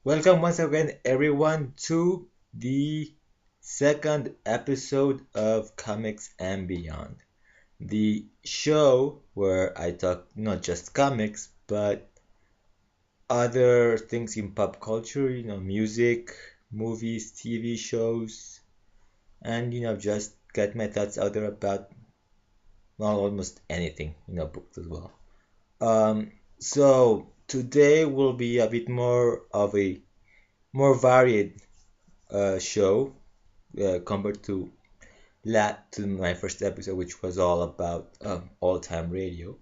Welcome once again, everyone, to the second episode of Comics and Beyond, the show where I talk not just comics, but other things in pop culture, music, movies, TV shows, and, just get my thoughts out there about, well, almost anything, books as well. So today will be a bit more of a more varied show compared to my first episode, which was all about all-time radio.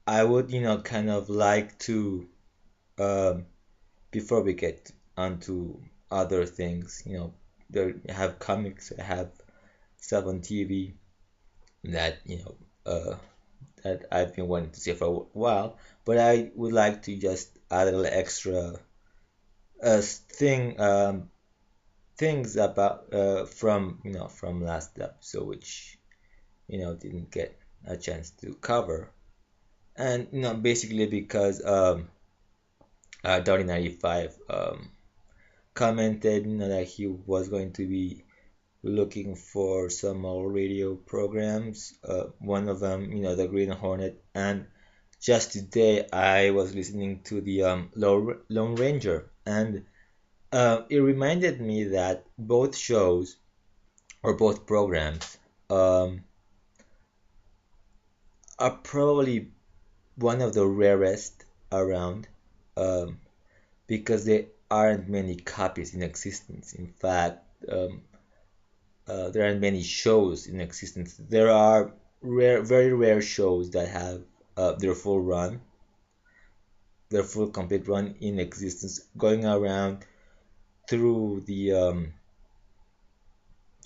I would, kind of like to um, before we get onto other things, there I have comics, I have stuff on TV that that I've been wanting to see for a while, but I would like to just add a little extra things about from from last episode, which didn't get a chance to cover. And basically because Dowdy 95 commented that he was going to be looking for some old radio programs, one of them the Green Hornet. And just today I was listening to the Lone Ranger, and it reminded me that both shows or both programs um, are probably one of the rarest around, um, because there aren't many copies in existence. In fact, there aren't many shows in existence. There are very rare shows that have their full complete run in existence, going around through the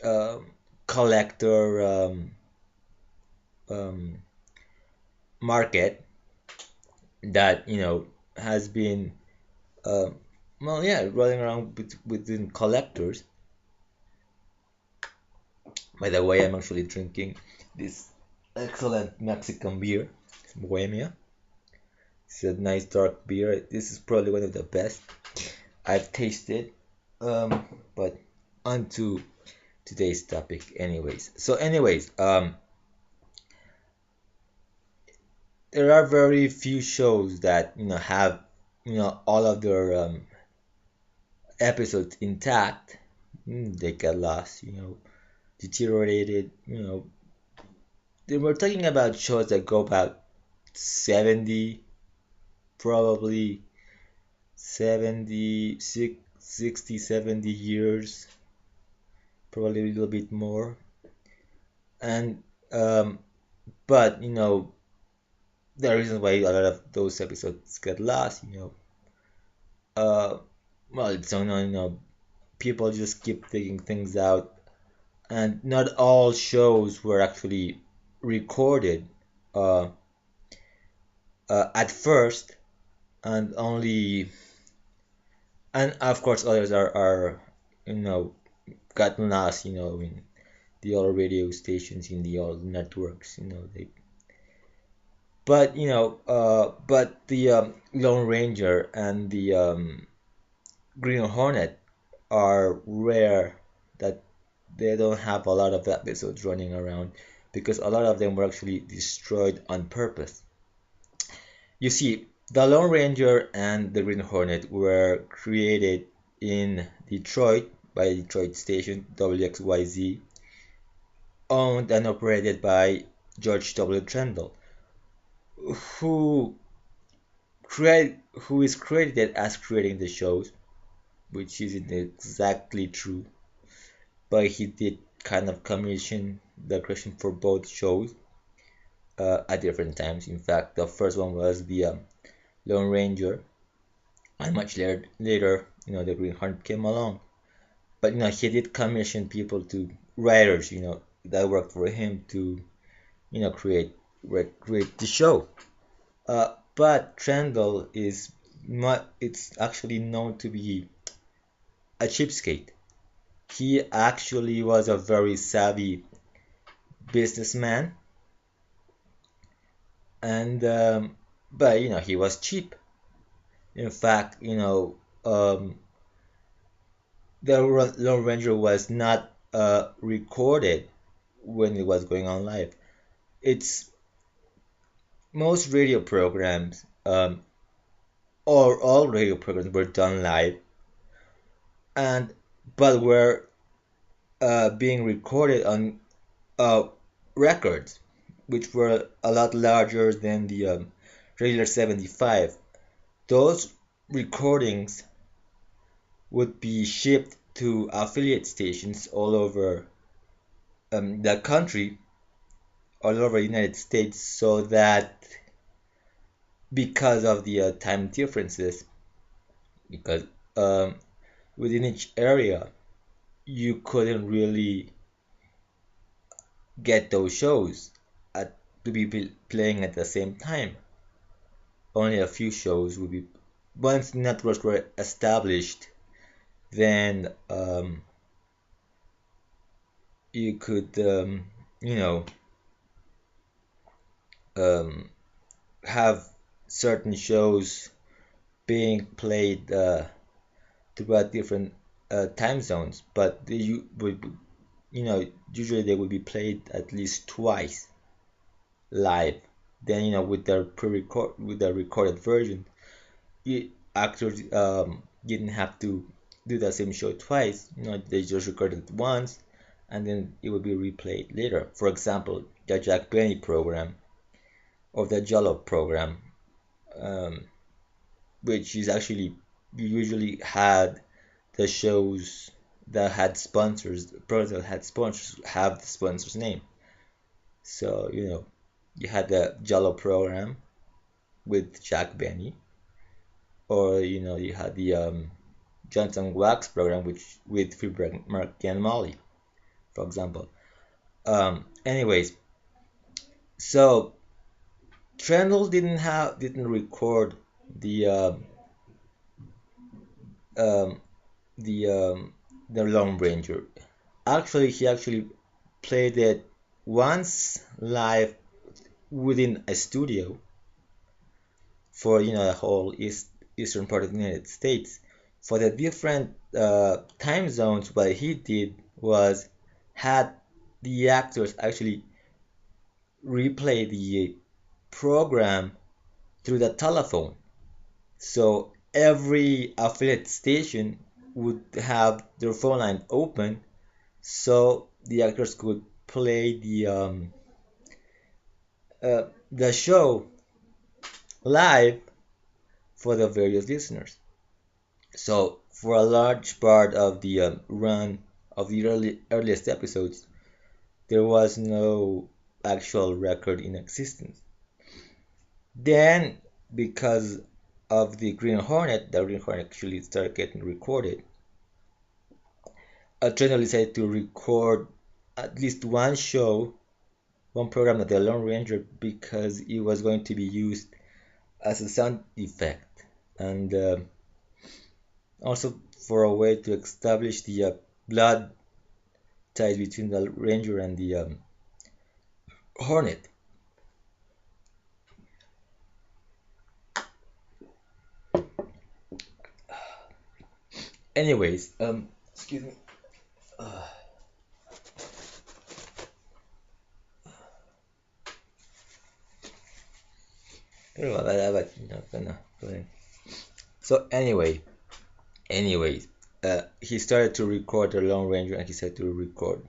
uh, collector um, market that has been um, well, yeah, rolling around within collectors. By the way, I'm actually drinking this excellent Mexican beer, Bohemia. It's a nice dark beer. This is probably one of the best I've tasted. But on to today's topic, anyways. There are very few shows that have all of their episodes intact. They get lost, deteriorated. They were talking about shows that go about 70, probably 70, 60, 70 years, probably a little bit more. And but the reason why a lot of those episodes get lost, uh, well, it's people just keep taking things out, and not all shows were actually recorded uh, at first, and only, and of course others are you know gotten lost, in the old radio stations, in the old networks, they. But but the Lone Ranger and the Green Hornet are rare, that they don't have a lot of episodes running around, because a lot of them were actually destroyed on purpose. You see, the Lone Ranger and the Green Hornet were created in Detroit by a Detroit station, WXYZ, owned and operated by George W. Trendle, who who is credited as creating the shows, which isn't exactly true, but he did kind of commission the creation for both shows at different times. In fact, the first one was the Lone Ranger, and much later, the Green Hornet came along. But he did commission people to writers, that worked for him to, create the show. But Trendle is not. It's actually known to be a cheapskate. He actually was a very savvy businessman, and but he was cheap. In fact, um, the Lone Ranger was not recorded when it was going on live. It's most radio programs, or all radio programs were done live, and but were being recorded on uh, records, which were a lot larger than the regular 75. Those recordings would be shipped to affiliate stations all over the country, all over the United States, so that because of the time differences, because um, within each area you couldn't really get those shows to be playing at the same time. Only a few shows would be. Once networks were established, then you could, you know, um, have certain shows being played throughout different time zones, but you would, usually they would be played at least twice live. Then, with the recorded version, actors didn't have to do the same show twice. They just recorded it once, and then it would be replayed later. For example, the Jack Benny program or the Jello program, um, which is actually usually had the shows that had sponsors, the programs that had sponsors have the sponsor's name. So, you had the Jello program with Jack Benny, or you had the Johnson Wax program, which with Freeberg, Mark and Molly, for example. Anyways, so Trendle didn't record the um, the the Lone Ranger. Actually, he actually played it once live within a studio for the whole eastern part of the United States. For the different time zones, what he did was had the actors actually replay the program through the telephone. So every affiliate station would have their phone line open, so the actors could play the show live for the various listeners. So for a large part of the run of the earliest episodes, there was no actual record in existence. Then, because of the Green Hornet, the Green Hornet actually started getting recorded. Trendle decided to record at least one show, one program of the Lone Ranger, because it was going to be used as a sound effect, and also for a way to establish the blood ties between the Ranger and the Hornet. Anyways, excuse me. So anyways, he started to record the Lone Ranger, and he started to record,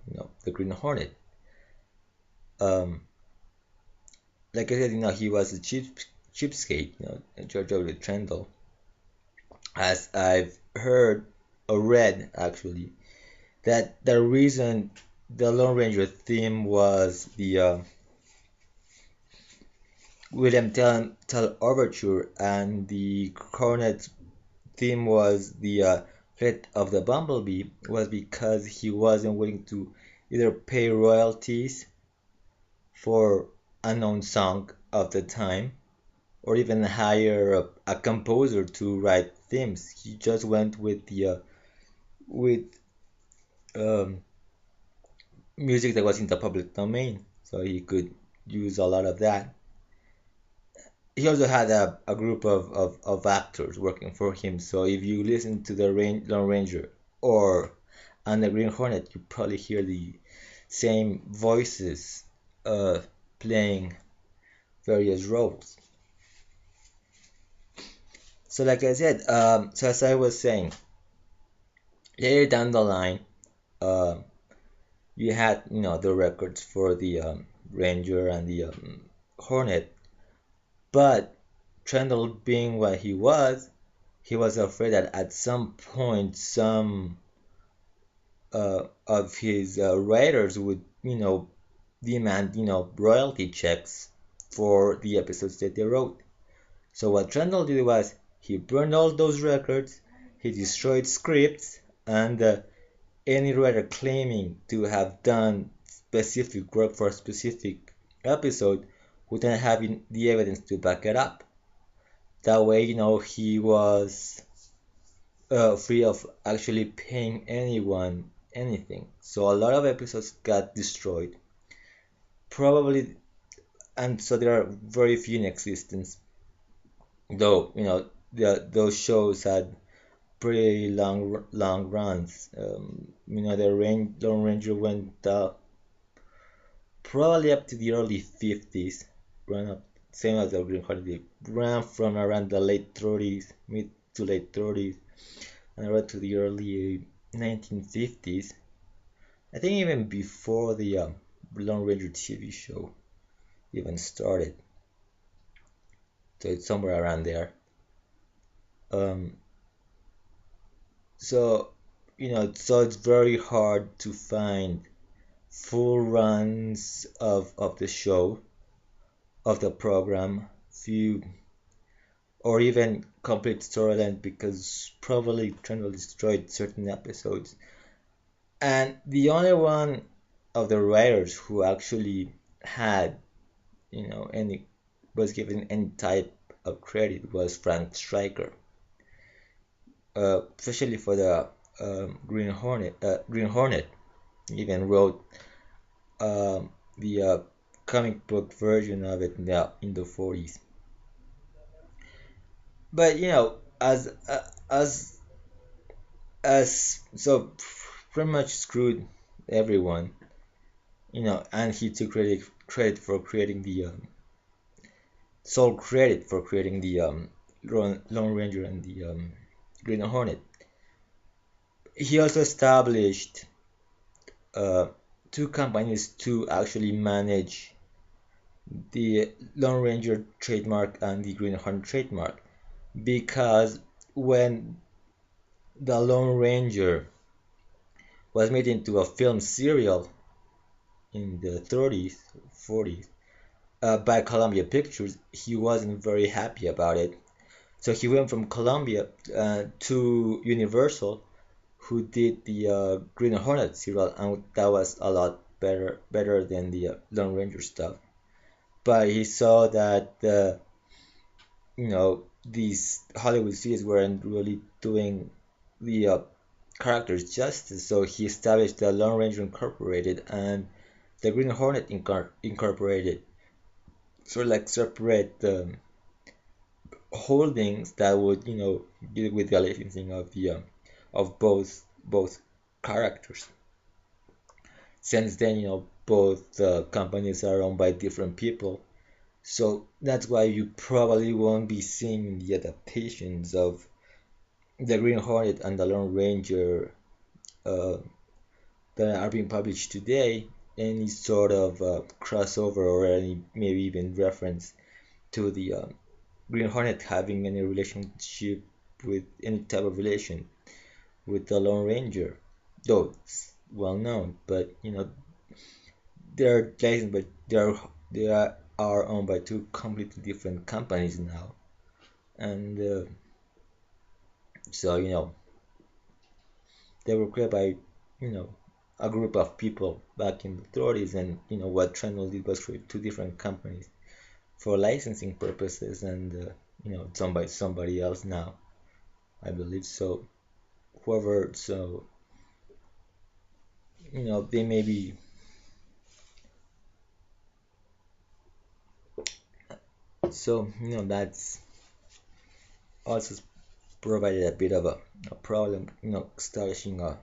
the Green Hornet. Like I said, he was a cheapskate, George W. Trendle. As I've heard or read, actually, that the reason the Lone Ranger theme was the William Tell Overture, and the Hornet theme was the Flight of the Bumblebee, was because he wasn't willing to either pay royalties for a known song of the time, or even hire a composer to write themes. He just went with the with um, music that was in the public domain, so he could use a lot of that. he also had a group of actors working for him. So if you listen to the Lone Ranger or and the Green Hornet, you probably hear the same voices playing various roles. So like I said, so as I was saying, later down the line, uh, you had the records for the Ranger and the Hornet, but Trendle being what he was afraid that at some point some of his writers would demand royalty checks for the episodes that they wrote. So what Trendle did was he burned all those records, he destroyed scripts, and any writer claiming to have done specific work for a specific episode wouldn't have the evidence to back it up. That way, he was free of actually paying anyone anything. So a lot of episodes got destroyed. Probably, and so there are very few in existence. Though, those shows had pretty long runs. The Lone Ranger went probably up to the early 50s, ran up same as the Green Hornet, ran from around the late 30s, mid to late 30s, and I read to the early 1950s. I think even before the Lone Ranger TV show even started. So it's somewhere around there. Um, so so it's very hard to find full runs of the show, of the program, few or even complete storyline because probably Trendle destroyed certain episodes. And the only one of the writers who actually had, any was given any type of credit was Frank Stryker, especially for the Green Hornet. Green Hornet even wrote the comic book version of it in the 40s. But as so pretty much screwed everyone, and he took credit for creating the sole credit for creating the Lone Ranger and the Green Hornet. He also established uh, two companies to actually manage the Lone Ranger trademark and the Green Hornet trademark because when the Lone Ranger was made into a film serial in the 30s, 40s by Columbia Pictures, he wasn't very happy about it. So he went from Columbia to Universal, who did the Green Hornet serial, and that was a lot better than the Lone Ranger stuff. But he saw that these Hollywood studios weren't really doing the characters justice, so he established the Lone Ranger Incorporated and the Green Hornet Incorporated, sort of like separate holdings that would deal with the licensing of the of both characters. Since then, both companies are owned by different people, so that's why you probably won't be seeing the adaptations of the Green Hornet and the Lone Ranger uh, that are being published today. Any sort of crossover or any maybe even reference to the Green Hornet having any relationship with any type of relation with the Lone Ranger, though it's well known. But they're licensed, but they are owned by two completely different companies now, and so they were created by a group of people back in the 30s, and what Trendle did was create two different companies for licensing purposes, and it's owned by somebody else now, I believe. So whoever, so they may be So, that's also provided a bit of a problem, establishing a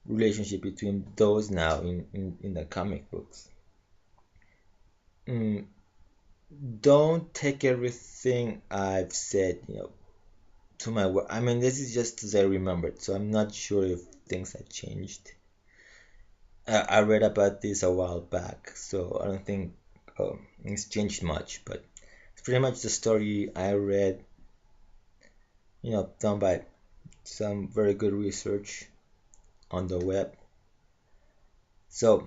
relationship between those now in the comic books. Mm, don't take everything I've said, to my word. I mean, this is just as I remembered, so I'm not sure if things have changed. I read about this a while back, so I don't think it's changed much, but it's pretty much the story I read, done by some very good research on the web. So,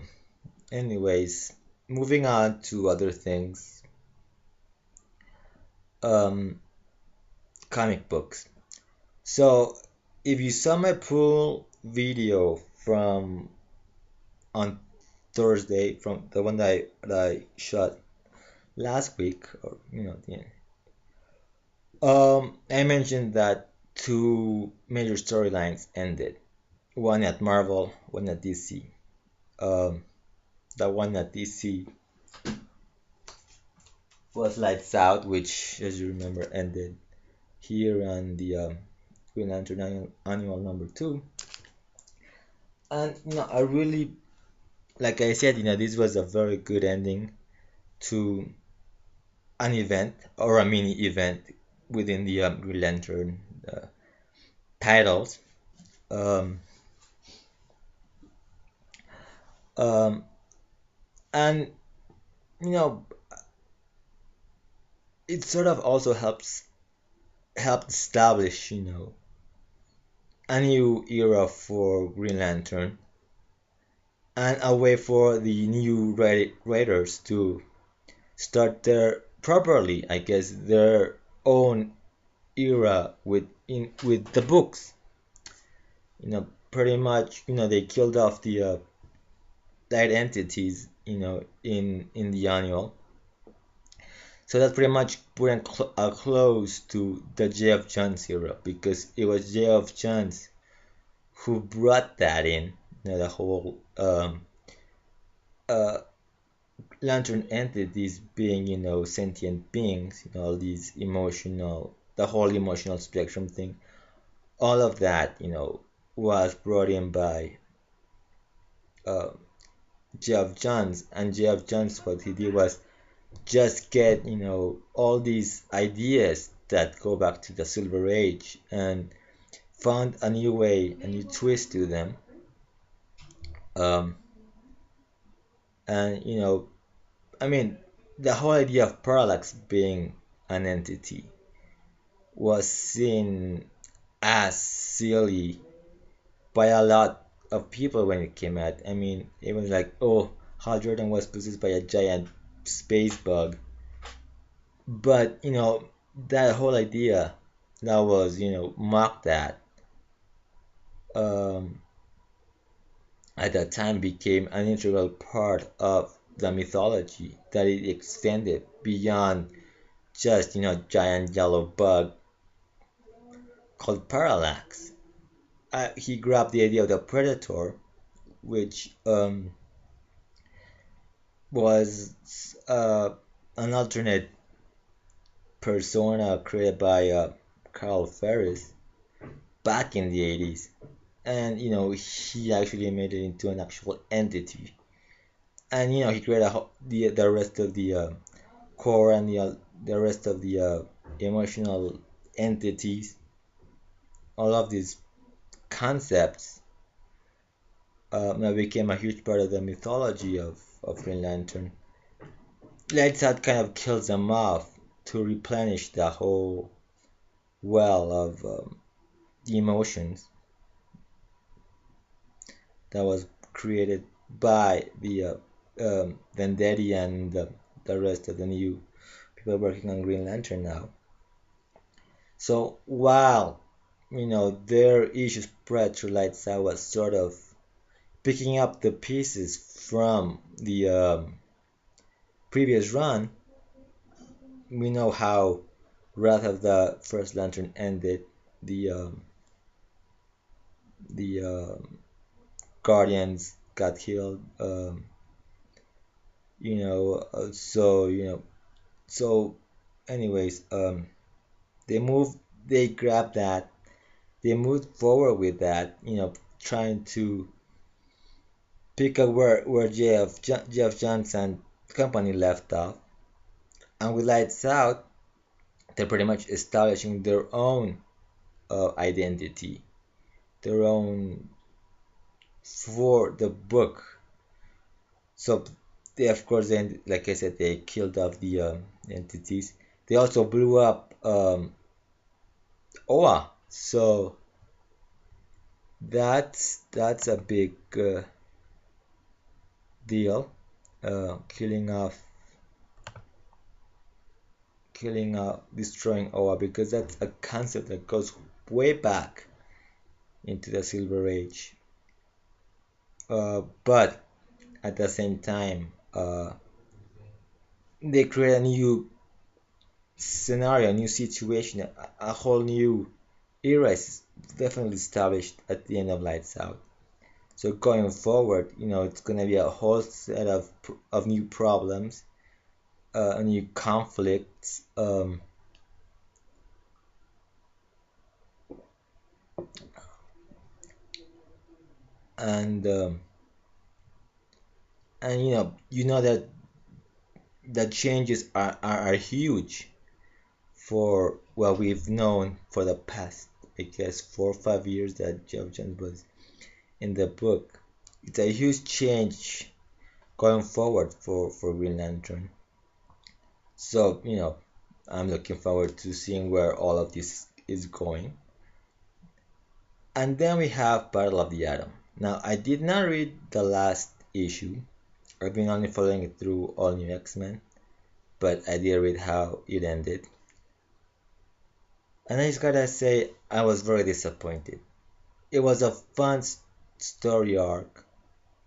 anyways, moving on to other things, um, comic books. So, if you saw my pool video from on Thursday, from the one that I shot last week, or I mentioned that two major storylines ended. One at Marvel, one at DC. Um, the one at DC was Lights Out, which, as you remember, ended here on the Green Lantern Annual number 2. And I really, like I said, this was a very good ending to an event or a mini event within the Green Lantern titles. Um, um, and you know, it sort of also helped establish, a new era for Green Lantern and a way for the new writers to start their properly, I guess, their own era with the books. Pretty much, they killed off the light entities, in the annual. So that pretty much put a close to the Geoff Johns era, because it was Geoff Johns who brought that in, the whole uh, lantern entities being, sentient beings, all these the whole emotional spectrum thing. All of that, was brought in by uh, Geoff Johns, and Geoff Johns, what he did was just get, all these ideas that go back to the Silver Age, and found a new way, a new twist to them. Um, and I mean, the whole idea of Parallax being an entity was seen as silly by a lot of people when it came out. I mean, it was like, oh, Hal Jordan was possessed by a giant space bug. But, that whole idea that was, mocked at, um, at that time became an integral part of the mythology, that it extended beyond just, giant yellow bug called Parallax. He grabbed the idea of the Predator, which was an alternate persona created by Carl Ferris back in the 80s. And, he actually made it into an actual entity. And, he created the rest of the core, and the rest of the emotional entities. All of these concepts became a huge part of the mythology of Green Lantern. Lights Out kind of kills them off to replenish the whole well of the emotions that was created by the Vendetti and the rest of the new people working on Green Lantern now. So while their issue spread through Lights Out was sort of picking up the pieces from the previous run, we know how Wrath of the First Lantern ended. The Guardians got killed. So so anyways, they moved, they grabbed that, they moved forward with that, trying to pick up where Jeff Johnson company left off. And with Lights Out, they're pretty much establishing their own identity, their own for the book. So they, of course, then, like I said, they killed off the entities. They also blew up Oa. So that's a big deal. Killing off, destroying Oa, because that's a concept that goes way back into the Silver Age. But at the same time, they create a new scenario, a new situation, a whole new era is definitely established at the end of Lights Out. So going forward, it's gonna be a whole set of new problems, new conflicts, and that the changes are huge for what we've known for the past, I guess, 4 or 5 years that Geoff Johns was in the book. It's a huge change going forward for Green Lantern. So, I'm looking forward to seeing where all of this is going. And then we have Battle of the Atom. Now, I did not read the last issue. I've been only following it through All New X-Men, but I did read how it ended. And I just gotta say, I was very disappointed. It was a fun story arc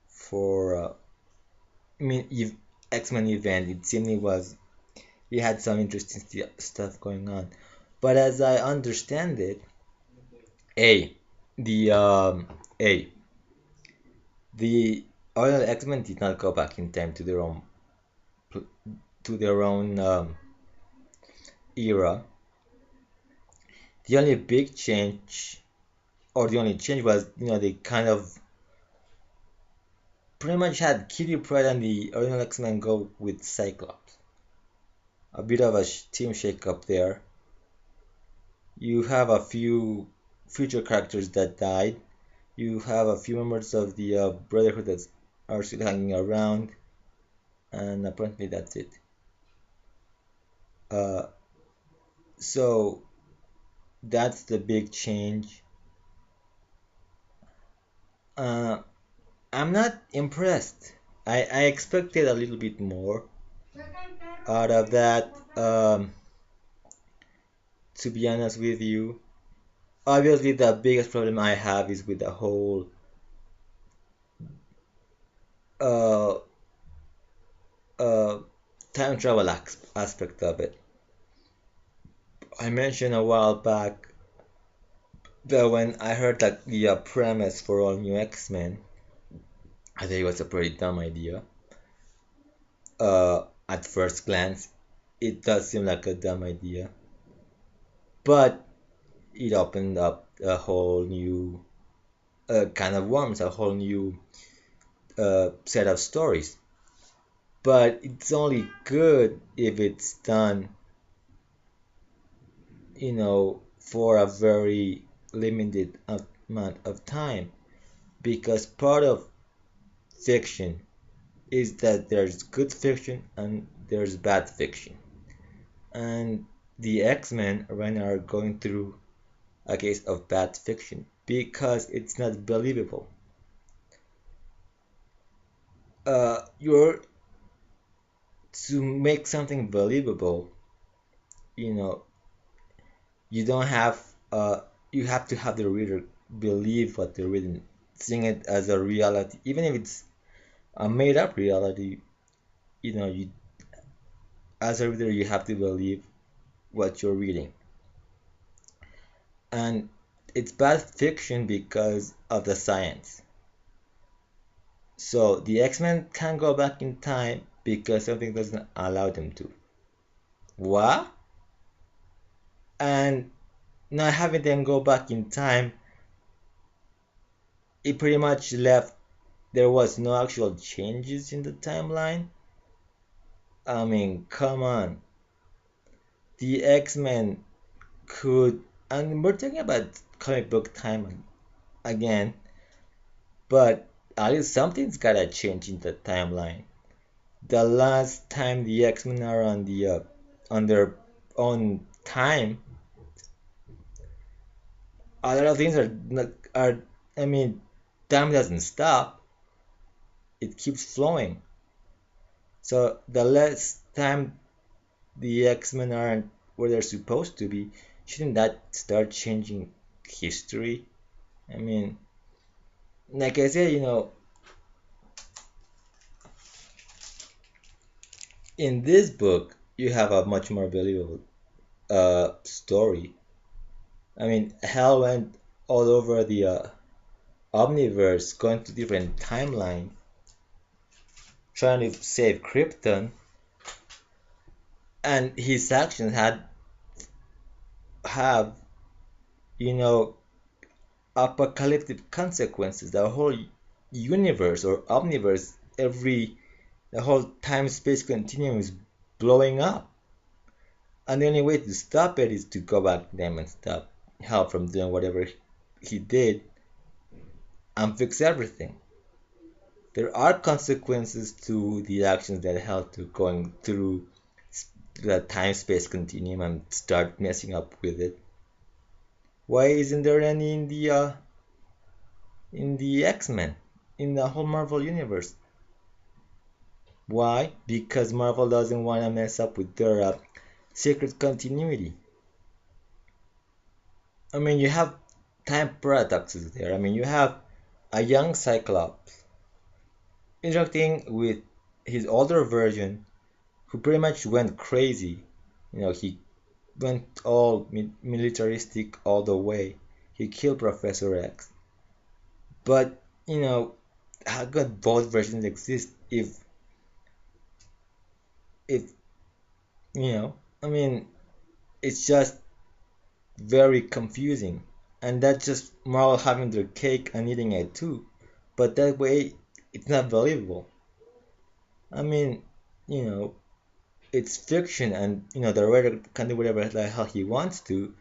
for, X-Men event. It seemed it had some interesting stuff going on. But as I understand it, A, the A, the original X-Men did not go back in time to their own era. The only big change, or the only change was, they kind of pretty much had Kitty Pryde and the original X-Men go with Cyclops. A bit of a team shake-up there. You have a few future characters that died. You have a few members of the Brotherhood that are still hanging around, and apparently that's it. So that's the big change. I'm not impressed. I expected a little bit more out of that. To be honest with you, obviously the biggest problem I have is with the whole uh, uh, time travel aspect of it. I mentioned a while back that when I heard that the premise for All New X-Men, I think it was a pretty dumb idea. At first glance, it does seem like a dumb idea, but it opened up a whole new kind of worms, a whole new set of stories. But it's only good if it's done, for a very limited amount of time, because part of fiction is that there's good fiction and there's bad fiction. And the X-Men right now are going through a case of bad fiction because it's not believable. You're to make something believable, you know, you don't have you have to have the reader believe what they're reading, seeing it as a reality, even if it's a made up reality. You as a reader you have to believe what you're reading, and it's bad fiction because of the science. So the X-Men can't go back in time because something doesn't allow them to. What? And not having them go back in time, it pretty much left there was no actual changes in the timeline. I mean, come on. The X-Men could, and we're talking about comic book time again, but at least something's gotta change in the timeline. The last time the X-Men are on their own time, a lot of things are I mean, time doesn't stop; it keeps flowing. So the less time the X-Men aren't where they're supposed to be, shouldn't that start changing history? I mean, like I said, in this book, you have a much more believable story. I mean, Hal went all over the Omniverse, going to different timelines, trying to save Krypton, and his actions have, you know, apocalyptic consequences. The whole universe or Omniverse, the whole time-space continuum is blowing up. And the only way to stop it is to go back to them and stop Hal from doing whatever he did and fix everything. There are consequences to the actions that Hal took going through the time-space continuum and start messing up with it. Why isn't there any in the X-Men, in the whole Marvel universe? Why? Because Marvel doesn't want to mess up with their secret continuity. I mean, you have time paradoxes there. I mean, you have a young Cyclops interacting with his older version who pretty much went crazy. He went all militaristic all the way. He killed Professor X. But, how could both versions exist if, I mean, it's just very confusing. And that's just Marvel having their cake and eating it too. But that way, it's not believable. I mean, you know, it's fiction and, the writer can do whatever the hell he wants to.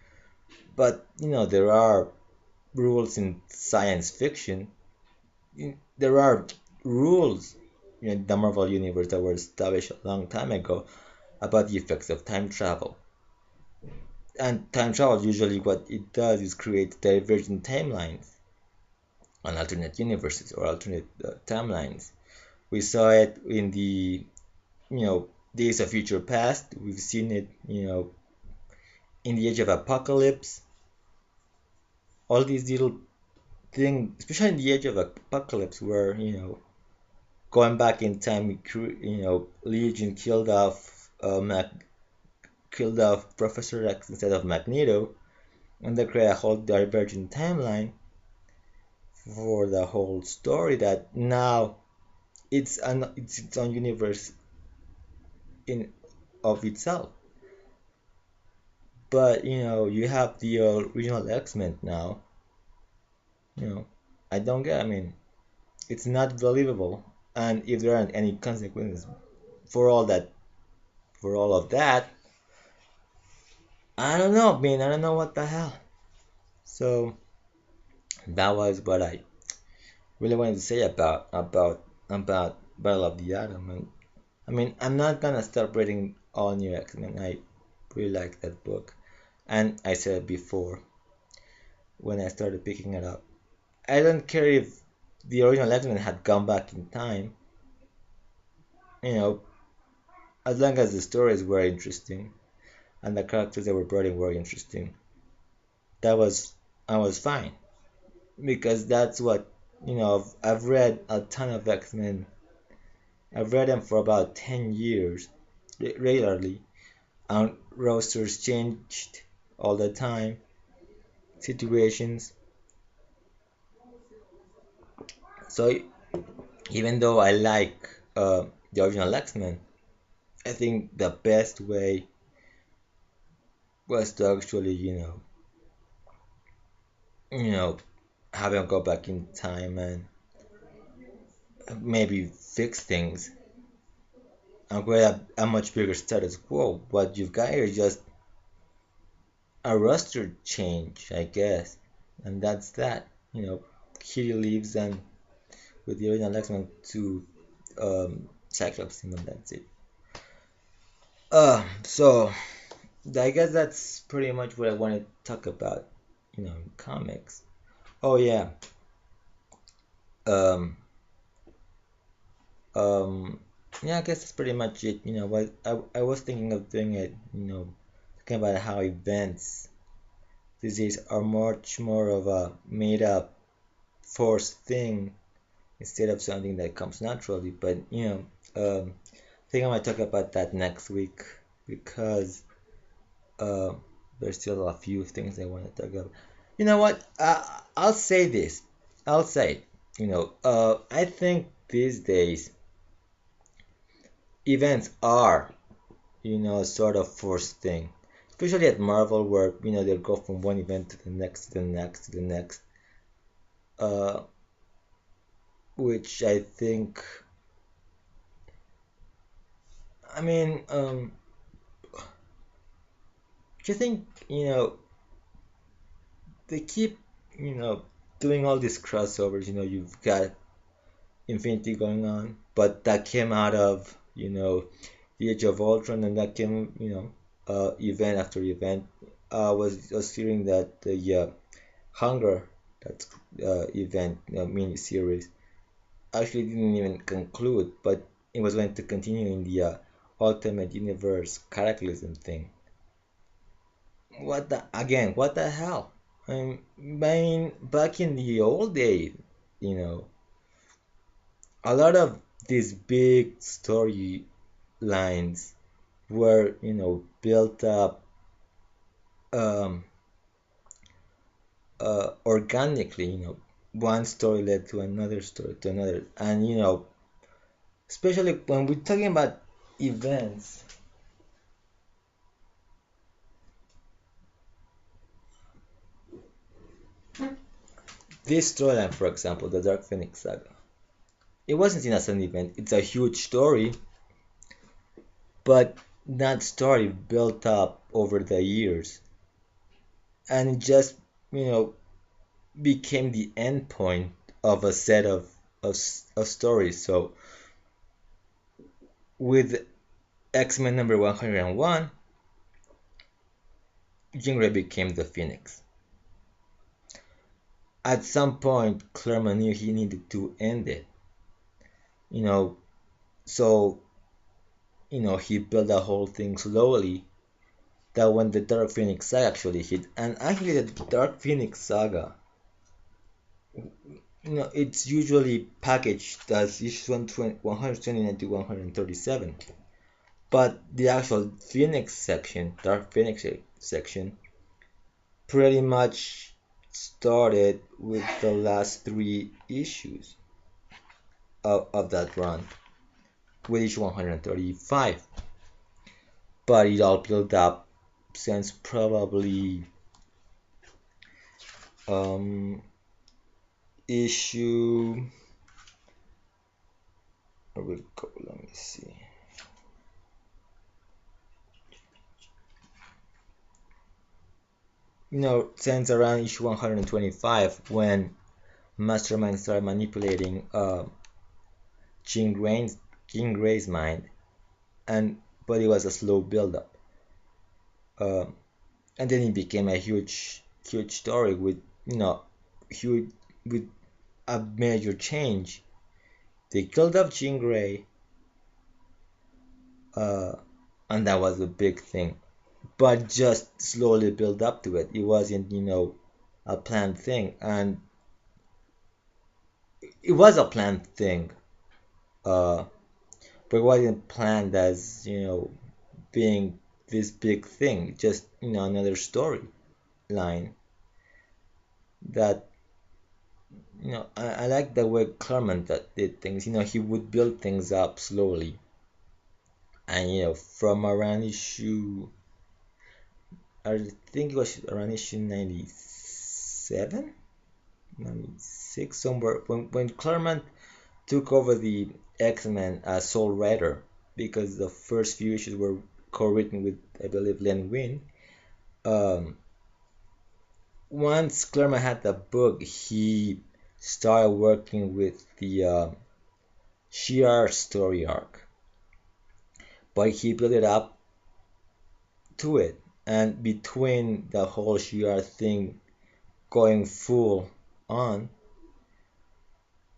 But, there are rules in science fiction. There are rules in the Marvel Universe that were established a long time ago about the effects of time travel. And time travel usually what it does is create divergent timelines on alternate universes or alternate timelines. We saw it in the Days of Future Past. We've seen it in the Age of Apocalypse. All these little things, especially in the Age of Apocalypse, where going back in time, Legion killed off Professor X instead of Magneto, and they create a whole divergent timeline for the whole story that now it's its own universe in of itself. But you have the original X-Men now. I don't get. I mean, it's not believable, and if there aren't any consequences for all that, for all of that, I don't know. I mean, I don't know what the hell. So that was what I really wanted to say about Battle of the Atom. And I mean, I'm not gonna stop reading all new X-Men. I really like that book, and I said it before when I started picking it up. I don't care if the original X-Men had gone back in time. You know, as long as the stories were interesting and the characters that were brought in were interesting, that was I was fine because that's what I've read a ton of X-Men. I've read them for about 10 years regularly, and rosters changed all the time, situations. So even though I like the original X-Men, I think the best way was to actually, you know, have him go back in time and maybe fix things and create a much bigger status quo. What you've got here is just a roster change, I guess, and that's that. Kitty leaves and with the original X-Men to Cyclops team, and that's it. So I guess that's pretty much what I want to talk about, in comics. Oh yeah. Um, um, yeah, I guess that's pretty much it. What I was thinking of doing it, talking about how events these days are much more of a made up forced thing instead of something that comes naturally. But I think I might talk about that next week because uh, there's still a few things I want to talk about. You know what? I'll say this. I'll say, I think these days events are, sort of forced thing, especially at Marvel, where they'll go from one event to the next, to the next, to the next. Uh, which I think, I mean, do you think, they keep, doing all these crossovers. You've got Infinity going on, but that came out of, the Age of Ultron, and that came, event after event. I was hearing that the Hunger, that event, mini series, actually didn't even conclude, but it was going to continue in the Ultimate Universe Cataclysm thing. What the hell? I mean, back in the old days, you know, a lot of these big story lines were, built up um, organically. One story led to another story to another, and especially when we're talking about events. This storyline, for example, the Dark Phoenix saga, it wasn't seen as an event. It's a huge story, but that story built up over the years, and it just, you know, became the end point of a set of stories. So with X-Men number 101, Jean Grey became the Phoenix. At some point, Claremont knew he needed to end it. You know, so he built the whole thing slowly. That when the Dark Phoenix saga actually hit, and actually the Dark Phoenix saga, it's usually packaged as issues 129 to 137. But the actual Phoenix section, Dark Phoenix section, pretty much started with the last three issues of that run, with issue 135. But it all built up since probably um, issue. Where we go? Let me see. Since around issue 125, when Mastermind started manipulating Jean Grey's mind, but it was a slow build-up, uh, and then it became a huge story with huge with a major change. They killed off Jean Grey, uh, and that was a big thing. But just slowly build up to it. It wasn't, a planned thing, and it was a planned thing. Uh, but it wasn't planned as being this big thing. Just another story line that I like the way Claremont that did things. He would build things up slowly, and from around issue I think it was around issue 97, 96, somewhere, when Claremont took over the X-Men as sole writer, because the first few issues were co-written with, I believe, Len Wein. Um, Once Claremont had the book, he started working with the Shi'ar story arc, but he built it up to it. And between the whole Shi'ar thing going full on,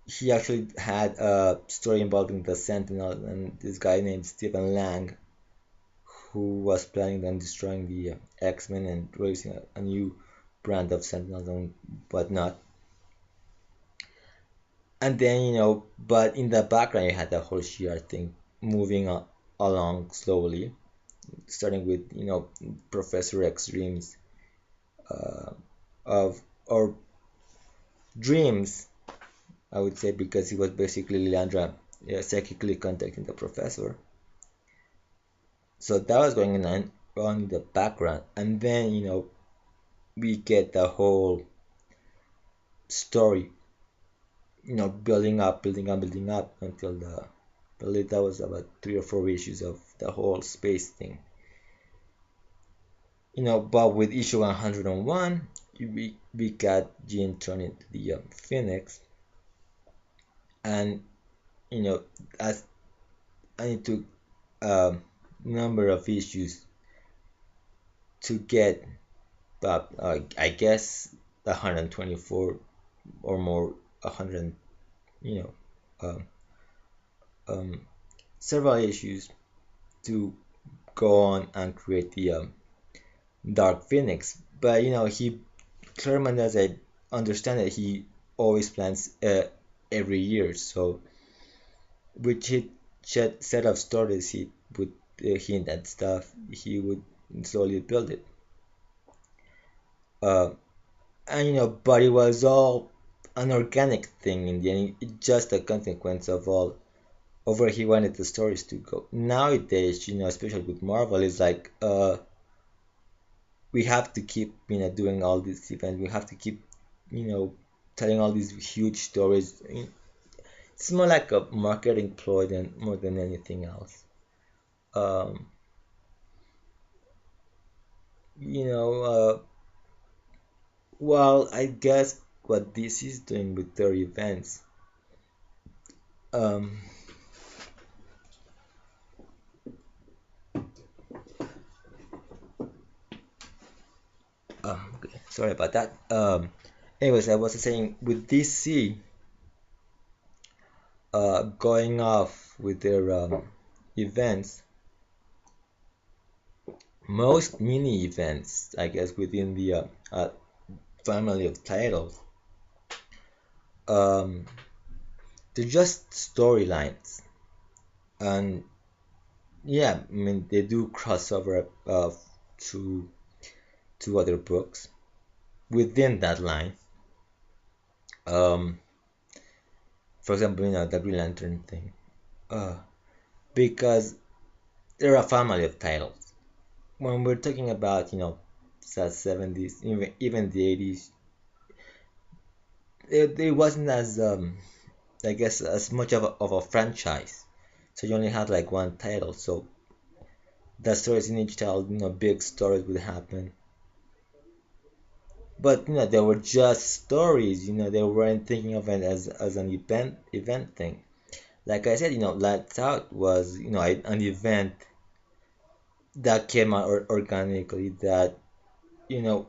he actually had a story involving the Sentinel and this guy named Stephen Lang, who was planning on destroying the X-Men and raising a new brand of Sentinels and whatnot. And then, but in the background, you had the whole Shi'ar thing moving along slowly, starting with, Professor X dreams uh, of, or dreams, I would say, because he was basically Lilandra psychically contacting the professor. So that was going on in the background. And then, we get the whole story, building up, building up, building up until I believe that was about 3 or 4 issues of the whole space thing. But with issue 101, we got Jean turned into the Phoenix, and as I took a number of issues to get, I guess 124 or more, 100, you know, um, um, several issues to go on and create the Dark Phoenix. But he Claremont, as I understand it, he always plans every year. So with his set of stories, he would hint at stuff. He would slowly build it. Uh, and but it was all an organic thing in the end. It's just a consequence of all of where he wanted the stories to go. Nowadays, especially with Marvel, it's like we have to keep doing all these events. We have to keep telling all these huge stories. It's more like a marketing ploy than more than anything else. Um, you know, well, I guess what this is doing with their events. Um, okay, sorry about that. Anyways, I was saying with DC going off with their events, most mini events, I guess, within the family of titles, um, they're just storylines, and yeah, I mean they do crossover to other books within that line. Um, for example, the Green Lantern thing, uh, because they're a family of titles. When we're talking about the 70s, even the 80s, it wasn't as I guess as much of a franchise. So you only had like one title. So the stories in each title, big stories would happen. But they were just stories. They weren't thinking of it as an event thing. Like I said, Lights Out was an event that came out organically, that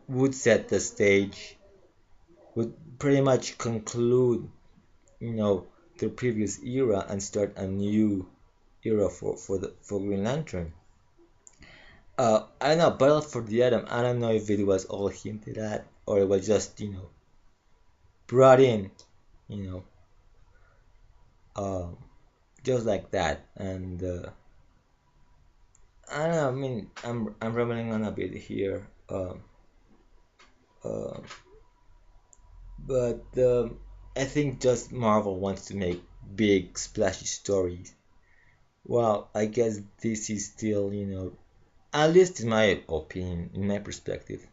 would set the stage, would pretty much conclude the previous era and start a new era for Green Lantern. I don't know, Battle for the Atom. I don't know if it was all hinted at or it was just brought in, you know, um, just like that. And I don't know. I mean, I'm rambling on a bit here. Uh, but I think just Marvel wants to make big splashy stories. Well, I guess this is still At least in my opinion, in my perspective,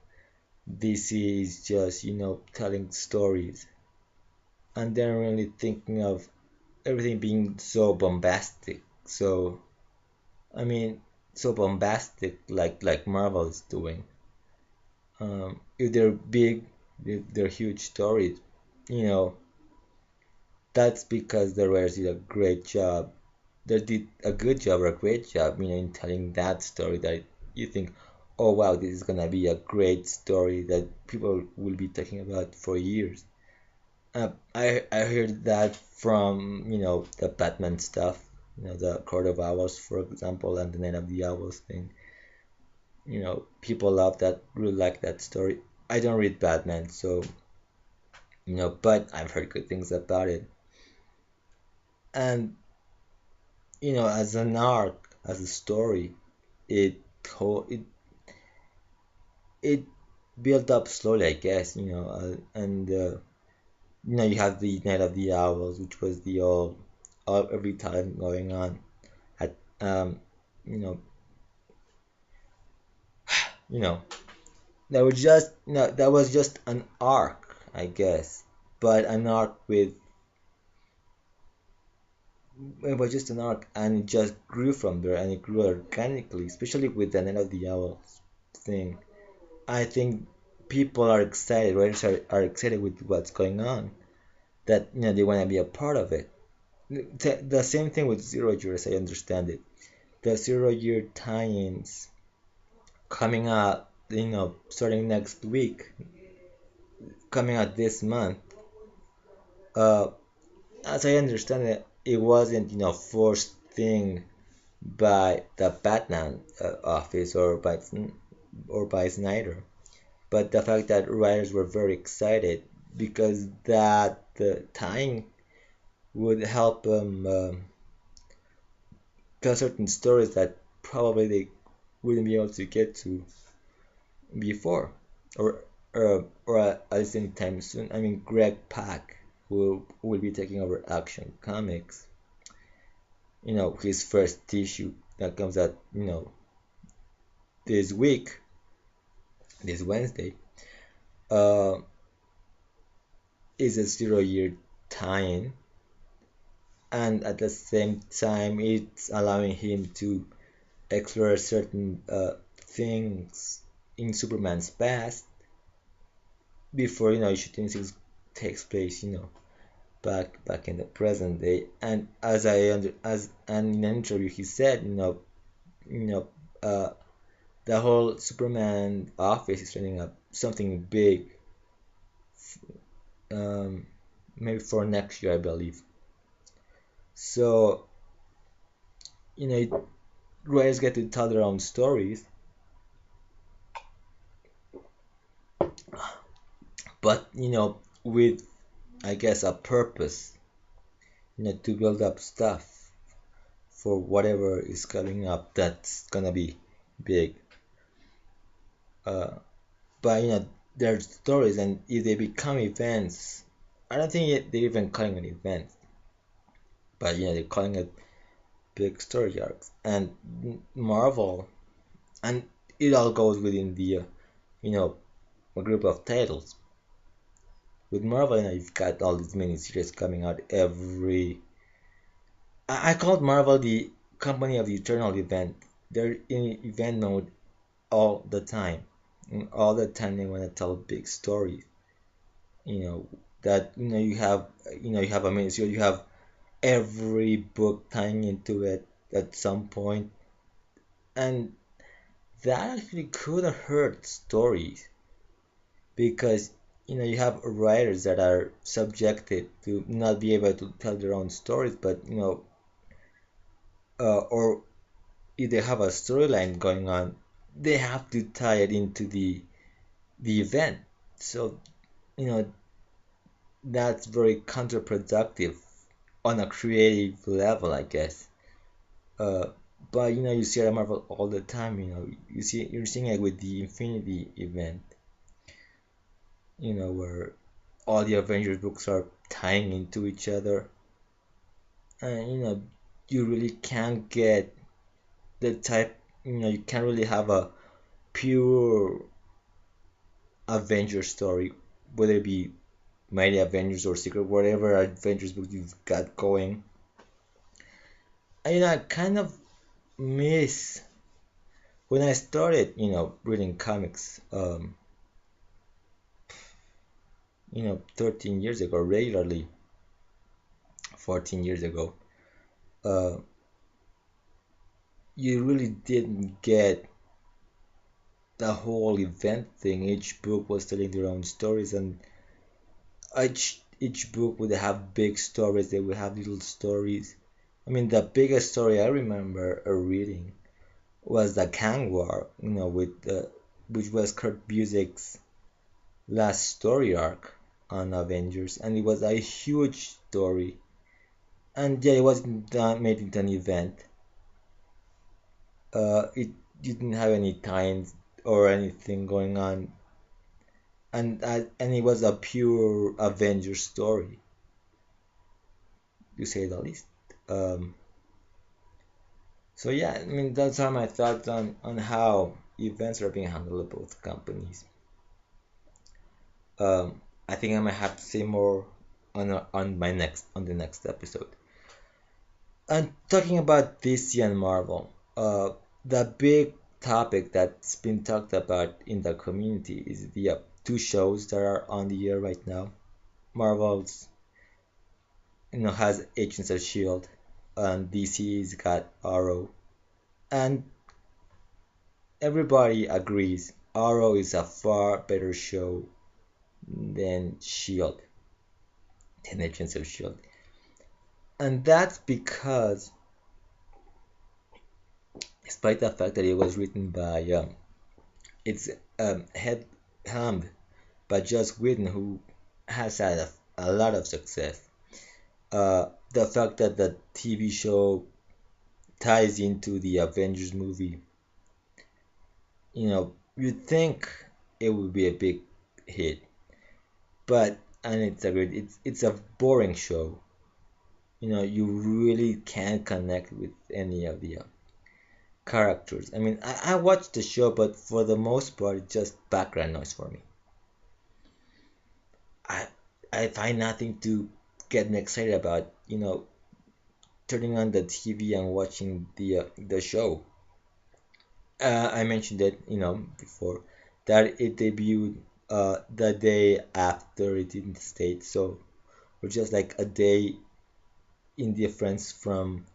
DC is just, telling stories and then really thinking of everything being so bombastic. So, I mean, so bombastic like Marvel is doing. If they're big, if they're huge stories, you know, that's because the writers did a great job. They did a good job or a great job, in telling that story that you think, oh wow, this is gonna be a great story that people will be talking about for years. I heard that from the Batman stuff, the Court of Owls, for example, and the Night of the Owls thing. People love that, really like that story. I don't read Batman, so but I've heard good things about it. And as an arc, as a story, it it built up slowly, I guess. And you have the Night of the Owls, which was the all every time going on at you know you know that was just an arc, I guess, but an arc with it was just an arc, and it just grew from there, and it grew organically, especially with the Night of the Owls thing. I think people are excited, writers are excited with what's going on, that they want to be a part of it. The same thing with Zero Year, as I understand it. The 0 Year tie-ins coming out, starting next week, coming out this month. Uh, as I understand it, it wasn't, forced thing by the Batman office or by Snyder, but the fact that writers were very excited because that the tying would help them tell certain stories that probably they wouldn't be able to get to before, or or at least anytime soon. I mean, Greg Pak will be taking over Action Comics. His first issue that comes out, this week, this Wednesday, uh, is a 0 year tie-in, and at the same time, it's allowing him to explore certain things in Superman's past before shooting six takes place, back in the present day. And and in an interview he said, you know uh, the whole Superman office is running up something big, um, maybe for next year, I believe. So writers get to tell their own stories, but with, I guess, a purpose, to build up stuff for whatever is coming up that's gonna be big. Uh, but their stories, and if they become events, I don't think they're even calling it events, but they're calling it big story arcs. And Marvel, and it all goes within the you know a group of titles. With Marvel, you've got all these mini series coming out every. I called Marvel the company of the eternal event. They're in event mode all the time. And all the time they want to tell big stories. You know that you have a mini series. You have every book tying into it at some point, and that actually could hurt stories because you have writers that are subjected to not be able to tell their own stories, but or if they have a storyline going on, they have to tie it into the event. So you know that's very counterproductive on a creative level, I guess. Uh, but you see it at Marvel all the time. You're seeing it with the Infinity event. Where all the Avengers books are tying into each other, and you really can't get the type. You can't really have a pure Avengers story, whether it be Mighty Avengers or Secret, whatever Avengers book you've got going. And I kind of miss when I started, reading comics, 13 years ago, regularly, 14 years ago. Uh, you really didn't get the whole event thing. Each book was telling their own stories, and each book would have big stories. They would have little stories. I mean, the biggest story I remember reading was the Kang War, which was Kurt Busiek's last story arc on Avengers, and it was a huge story. And yeah, it wasn't made into an event. It didn't have any times or anything going on, and it was a pure Avengers story, to say the least. Um, so yeah, I mean those are my thoughts on how events are being handled at both companies. I think I might have to say more on the next episode. And talking about DC and Marvel, the big topic that's been talked about in the community is the two shows that are on the air right now. Marvel's, has Agents of Shield, and DC's got Arrow, and everybody agrees Arrow is a far better show than Shield, than Agents of Shield, and that's because, despite the fact that it was written by it's head helmed by Joss Whedon, who has had a lot of success. The fact that the TV show ties into the Avengers movie, you'd think it would be a big hit, but and it's a boring show. You really can't connect with any of the characters. I mean, I watched the show, but for the most part, it's just background noise for me. I I find nothing to get me excited about. Turning on the TV and watching the show. I mentioned it, before that it debuted the day after it in the States, so we're just like a day in difference from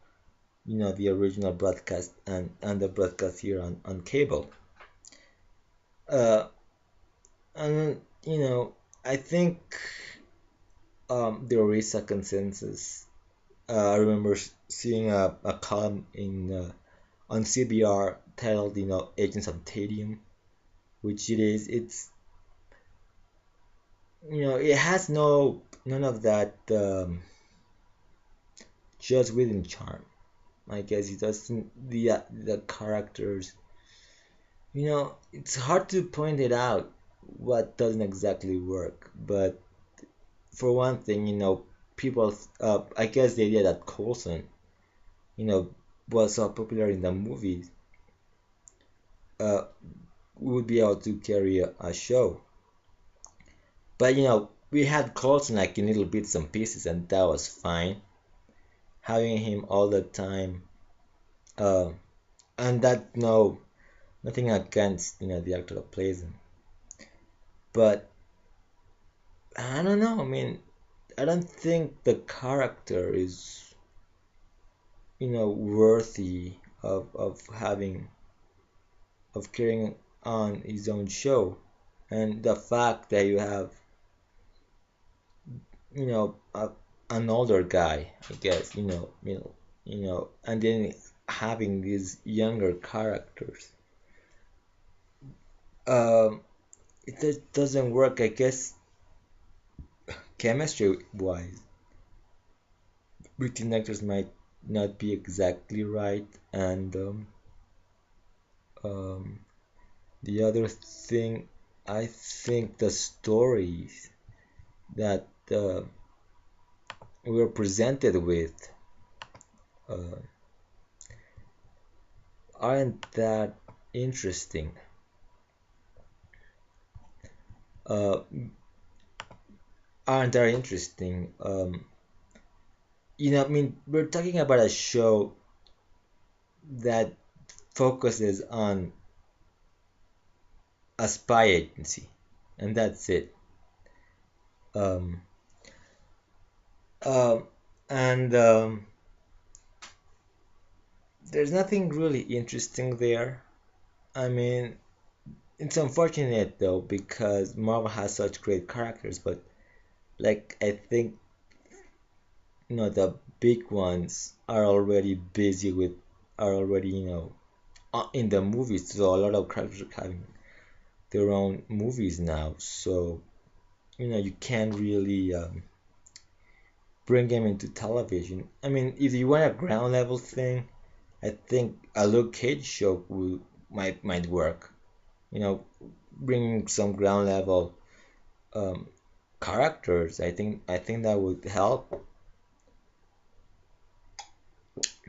the original broadcast and the broadcast here on cable. Uh, and I think there is a consensus. I remember seeing a column in on CBR titled, Agents of Tadium, which it has none of that just within charm. I guess it doesn't the characters. It's hard to point it out what doesn't exactly work, but for one thing, people. I guess the idea that Coulson, you know, was so popular in the movies, uh, would be able to carry a show. But we had Coulson like in little bits and pieces, and that was fine. Having him all the time, uh, and that nothing against the actor that plays him, but I don't know. I mean, I don't think the character is worthy of having of carrying on his own show, and the fact that you have you know a, an older guy, I guess, and then having these younger characters, um, it just doesn't work. I guess chemistry wise, between actors might not be exactly right, and um, the other thing, I think the stories that we're presented with, uh, aren't that interesting. Uh, aren't that interesting. I mean, we're talking about a show that focuses on a spy agency, and that's it. Um, um, and there's nothing really interesting there. I mean, it's unfortunate though because Marvel has such great characters, but like I think the big ones are already in the movies. So a lot of characters are having their own movies now. So you can't really bring them into television. I mean, if you want a ground level thing, I think a Luke Cage show might work. You know, bringing some ground level um, characters. I think that would help.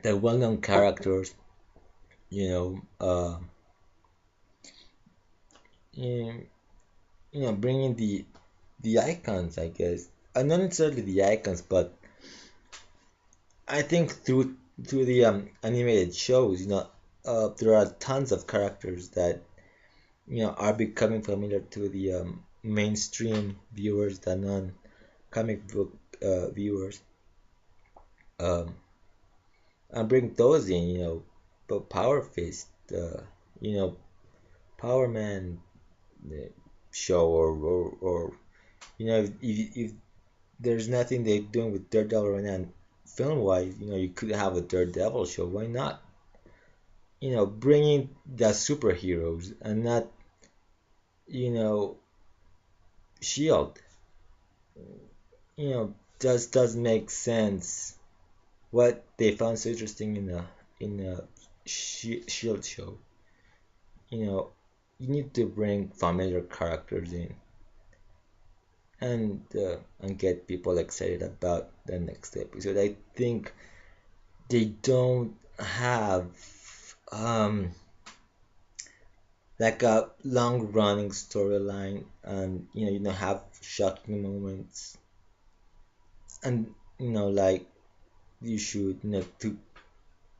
The well-known characters, you know, in, bringing the icons, I guess. Not necessarily the icons, but I think through the animated shows, there are tons of characters that are becoming familiar to the mainstream viewers, the non-comic book viewers. Um, and bring those in, but Power Fist, you know, Power Man uh, show, or if there's nothing they're doing with Daredevil right now, film wise, you could have a Daredevil show. Why not? Bringing the superheroes and not, you know, Shield. Just doesn't make sense. What they found so interesting in a Shield show, you know, you need to bring familiar characters in and get people excited about the next episode. I think they don't have um like a long running storyline, and you don't have shocking moments, and like you should, to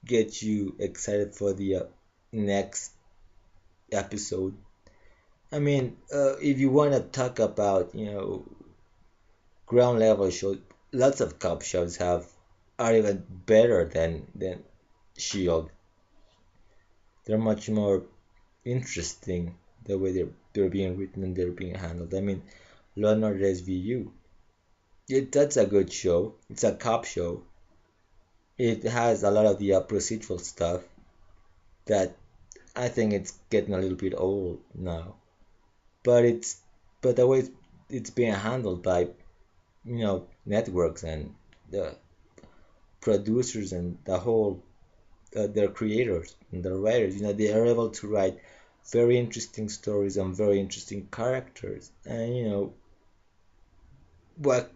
get you excited for the next episode. I mean, if you want to talk about ground level shows, lots of cop shows are even better than Shield. They're much more interesting the way they're being written and they're being handled. I mean, Law and Order SVU. That's a good show. It's a cop show. It has a lot of the procedural stuff that I think it's getting a little bit old now. But but the way it's being handled by networks and the producers and the whole their creators and the writers, they are able to write very interesting stories and very interesting characters. And what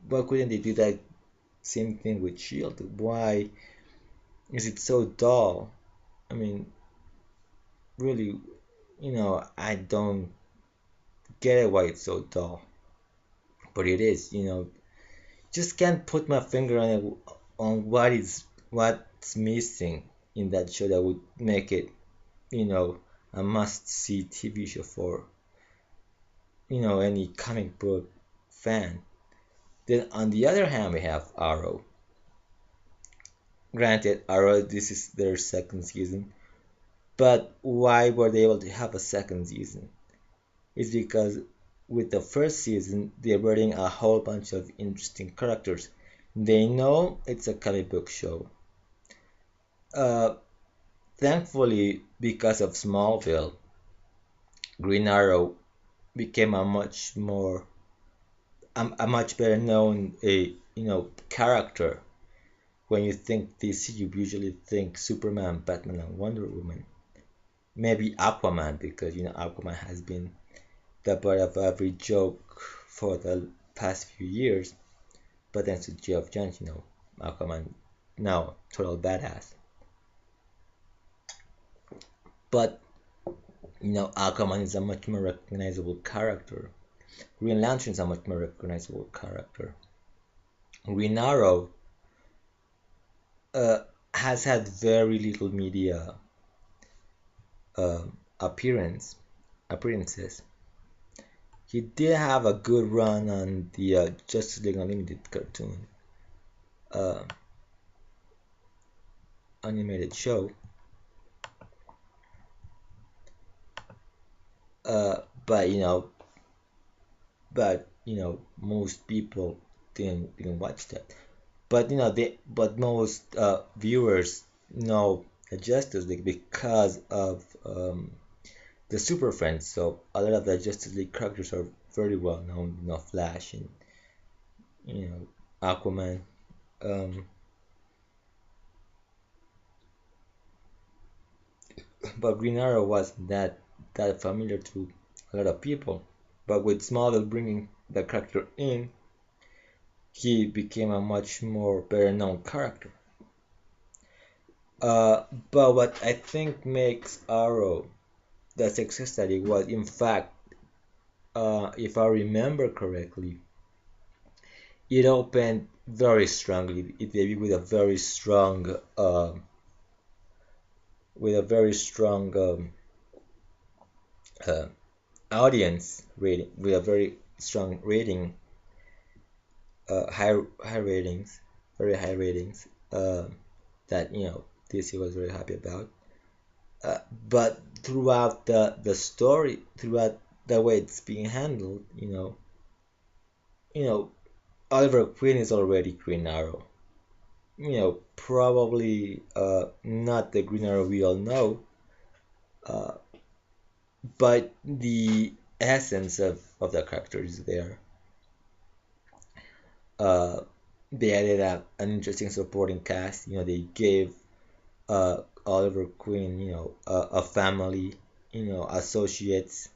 why couldn't they do that same thing with Shield? Why is it so dull? I mean, really, I don't get it why it's so dull, but it is. Just can't put my finger on what's missing in that show that would make it, you know, a must-see TV show for any comic book fan. Then on the other hand, we have Arrow. Granted, Arrow, this is their second season, but why were they able to have a second season? It's because with the first season, they're writing a whole bunch of interesting characters. They know it's a comic book show. Uh, Thankfully, because of Smallville, Green Arrow became a much better known character. When you think DC, you usually think Superman, Batman, and Wonder Woman. Maybe Aquaman, because Aquaman has been the butt of every joke for the past few years. But thanks to Geoff Johns, Aquaman now total badass. But Aquaman is a much more recognizable character. Green Lantern is a much more recognizable character. Green Arrow uh, has had very little media uh, appearance appearances. He did have a good run on the Justice League Unlimited cartoon uh, animated show, but most people didn't watch that. But most viewers know the Justice League because of the Super Friends. So a lot of the Justice League characters are very well known. Flash and Aquaman. Um, but Green Arrow wasn't that familiar to a lot of people. But with Smallville bringing the character in, he became a much more better known character. But what I think makes Arrow the success that it was, in fact, if I remember correctly, it opened very strongly. It debuted with a very strong uh, audience rating, with a very strong rating, high ratings, very high ratings. That DC was very happy about. But throughout the story, throughout the way it's being handled, you know, Oliver Queen is already Green Arrow. Probably not the Green Arrow we all know, uh, but the essence of the character is there. Uh, they added an interesting supporting cast. They gave Oliver Queen, a family, associates,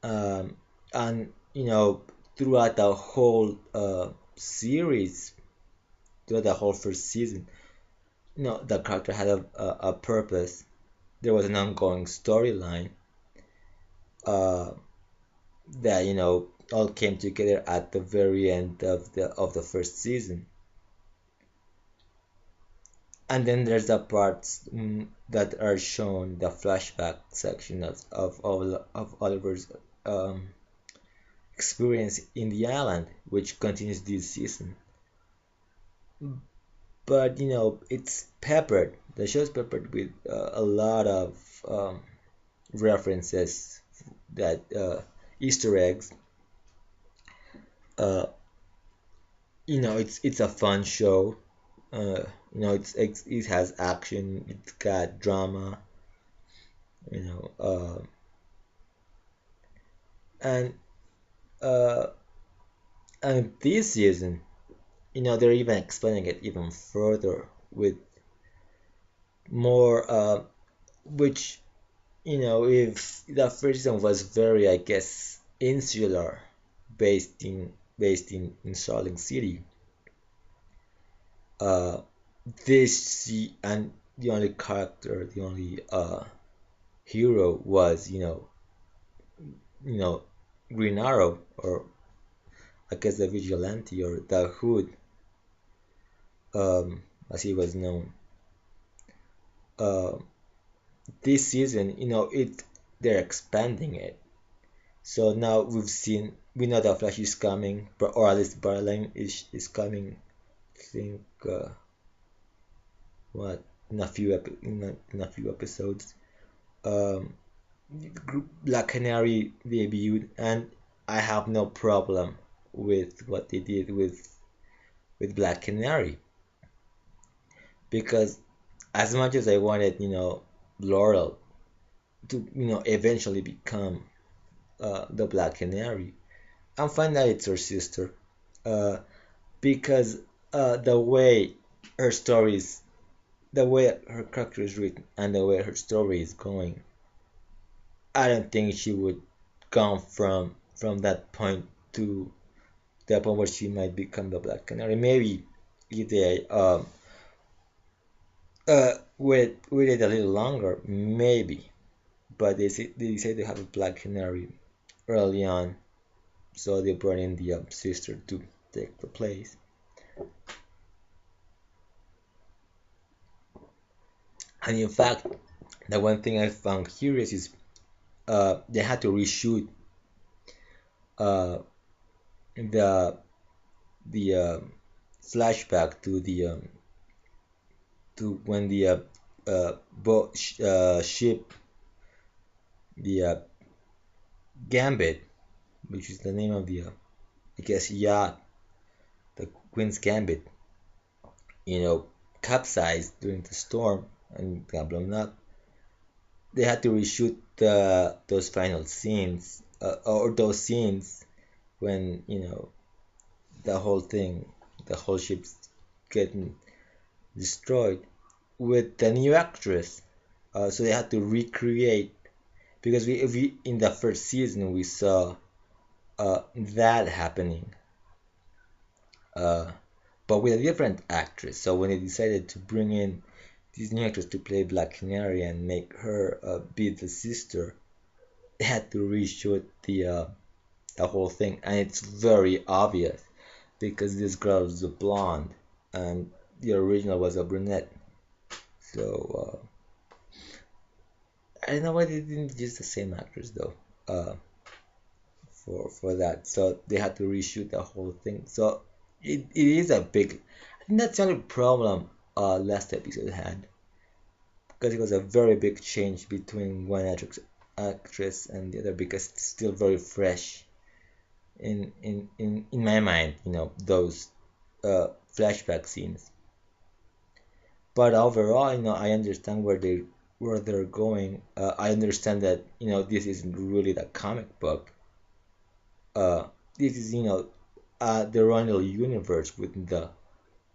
um, and throughout the whole series, throughout the whole first season, the character had a purpose. There was an ongoing storyline uh, that all came together at the very end of the first season. And then there's the parts that are shown, the flashback section of Oliver's um, experience in the island, which continues this season. But it's peppered. The show's peppered with a lot of references, that Easter eggs. Uh, it's a fun show. It has action. It's got drama. You know, and uh, and this season, they're even expanding it even further with more, which if the first season was very, I guess, insular, based in Salt Lake City, uh, and the only character, the only hero was you know Green Arrow, or I guess the Vigilante, or the Hood, as he was known. Uh, this season, they're expanding it. So now we know that Flash is coming, or at least Barline is coming. I think what in a few episodes. Um, Black Canary debuted, and I have no problem with what they did with Black Canary, because as much as I wanted, Laurel to eventually become the Black Canary, I'm fine that it's her sister, uh, because the way her stories, the way her character is written, and the way her story is going, I don't think she would come from that point to the point where she might become the Black Canary. Maybe if they wait it a little longer, maybe, but they say they have a Black Canary early on, so they brought in the sister to take the place. And in fact, the one thing I found curious is they had to reshoot uh, the flashback to the to when the boat ship, the Gambit, which is the name of the I guess yacht, the Queen's Gambit, you know, capsized during the storm and got blown up. They had to reshoot those final scenes, or those scenes when, you know, the whole thing, the whole ship's getting destroyed with the new actress. So they had to recreate, because we in the first season we saw that happening, uh, but with a different actress. So when they decided to bring in this new actress to play Black Canary and make her be the sister, they had to reshoot the whole thing, and it's very obvious because this girl is a blonde and the original was a brunette. So I don't know why they didn't use the same actress though. For that, so they had to reshoot the whole thing. So it is a big. I think that's the only problem last episode had, because it was a very big change between one actress and the other, because it's still very fresh in my mind, you know, those flashback scenes. But overall, you know, I understand where they're going. I understand that, you know, this isn't really the comic book. Uh, this is, you know, the Ronald universe within the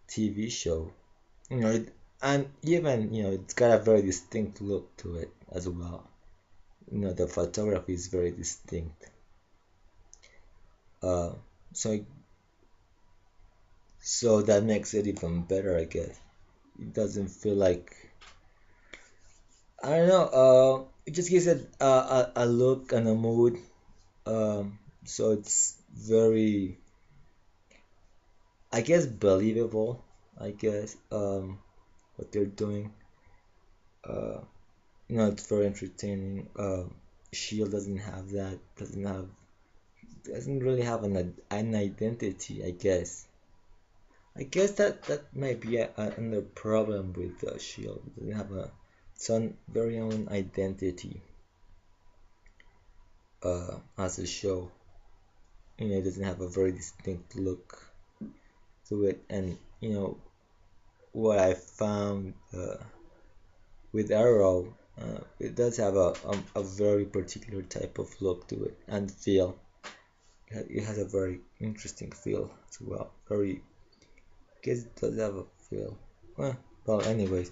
TV show. You know, and even, you know, it's got a very distinct look to it as well. You know, the photography is very distinct. Uh, so so that makes it even better, I guess. It doesn't feel like, I don't know. It just gives it a look and a mood. So it's very, I guess, believable. I guess what they're doing. Uh, you know, it's very entertaining. Shield doesn't have that. Doesn't really have an identity, I guess. I guess that might be another problem with Shield. It doesn't have its own very own identity as a show. You know, it doesn't have a very distinct look to it. And you know what I found with Arrow, it does have a very particular type of look to it and feel. It has a very interesting feel as well. Very, I guess it does have a feel. Well, anyways,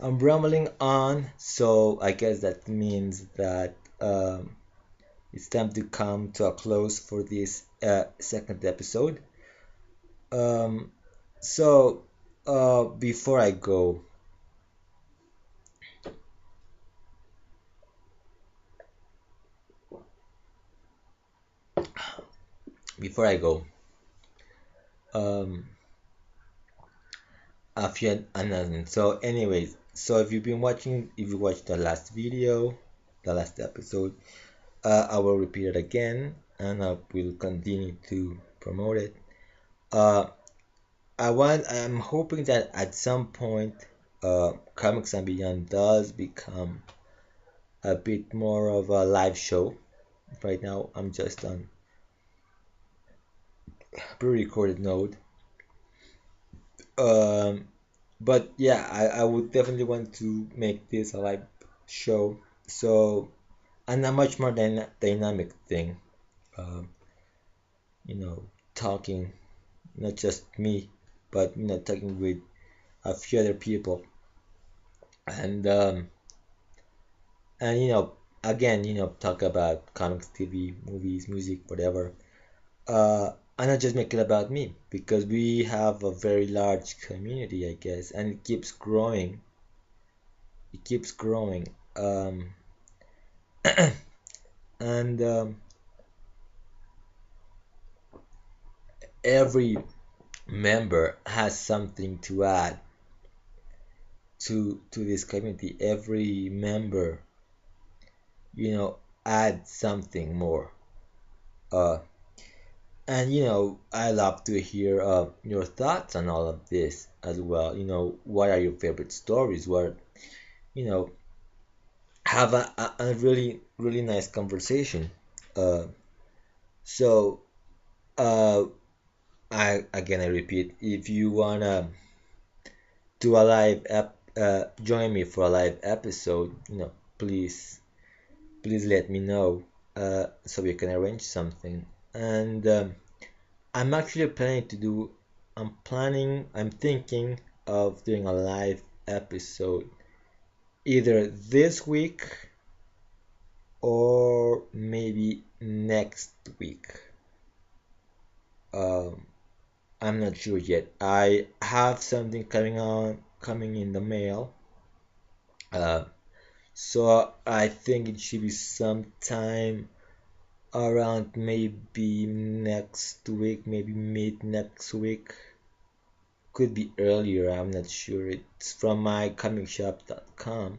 I'm rambling on, so I guess that means that it's time to come to a close for this second episode. Um, so before I go, before I go, um, a few announcements. So, anyways, so if you watched the last video, the last episode, I will repeat it again, and I will continue to promote it. Uh, I'm hoping that at some point, Comics and Beyond does become a bit more of a live show. Right now, I'm just on pre-recorded mode. Um, but yeah, I would definitely want to make this a live show. So, and a much more dynamic thing. Um, you know, talking, not just me, but you know, talking with a few other people, and and you know, again, you know, talk about comics, TV, movies, music, whatever. And not just make it about me, because we have a very large community, I guess, and it keeps growing. it keeps growing. And every member has something to add to this community. Every member, adds something more. Uh, and I love to hear your thoughts on all of this as well. What are your favorite stories? What you know, have a really really nice conversation. Uh, so I repeat, if you wanna do a join me for a live episode, please please let me know so we can arrange something. And I'm actually planning to do. I'm thinking of doing a live episode either this week or maybe next week. Um, I'm not sure yet. I have something coming in the mail. Uh, so I think it should be sometime around maybe next week, maybe mid next week. Could be earlier, I'm not sure. It's from mycomicshop.com.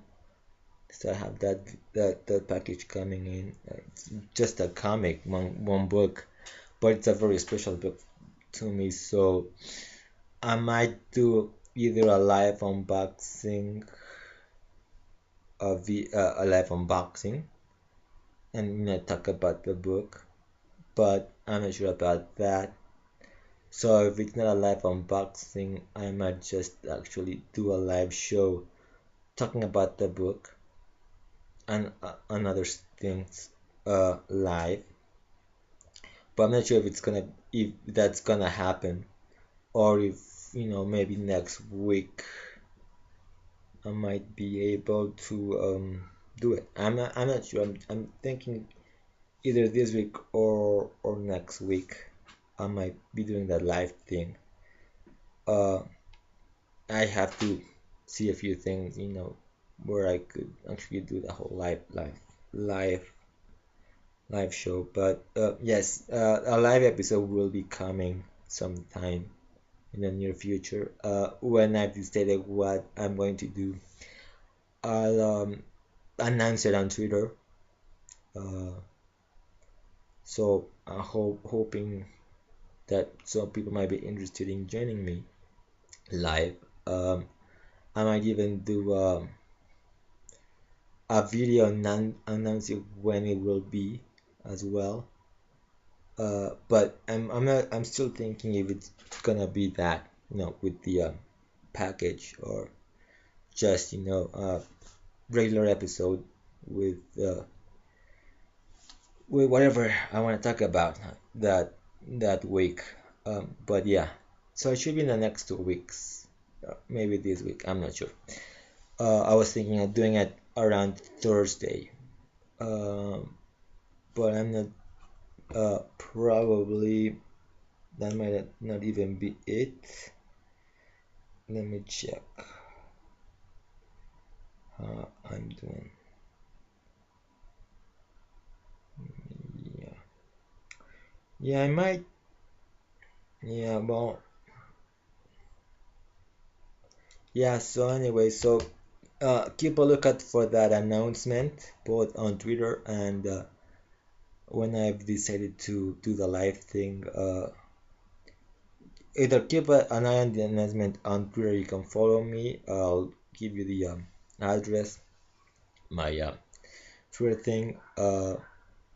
So I have that package coming in. It's just a comic, one book, but it's a very special book to me. So I might do either a live unboxing, and talk about the book, but I'm not sure about that. So if it's not a live unboxing, I might just actually do a live show talking about the book and other things live. But I'm not sure if that's gonna happen, or if maybe next week I might be able to do it. I'm not sure. I'm thinking either this week or next week I might be doing that live thing. Uh, I have to see a few things, where I could actually do the whole live live show. But yes, a live episode will be coming sometime in the near future. When I've decided what I'm going to do, I'll announce it on Twitter. Uh, so I'm hoping that some people might be interested in joining me live. Um, I might even do a video announcing when it will be as well. But I'm still thinking if it's gonna be that, with the package, or just regular episode with uh, with whatever I want to talk about that week. But yeah, so it should be in the next 2 weeks, maybe this week. I'm not sure. I was thinking of doing it around Thursday, um, but I'm not. Probably that might not even be it. Let me check how I'm doing. Yeah, yeah, I might. Yeah, well, yeah. So anyway, so keep a lookout for that announcement both on Twitter and when I've decided to do the live thing. Either keep an eye on the announcement on Twitter. You can follow me. I'll give you the address, my Twitter thing, and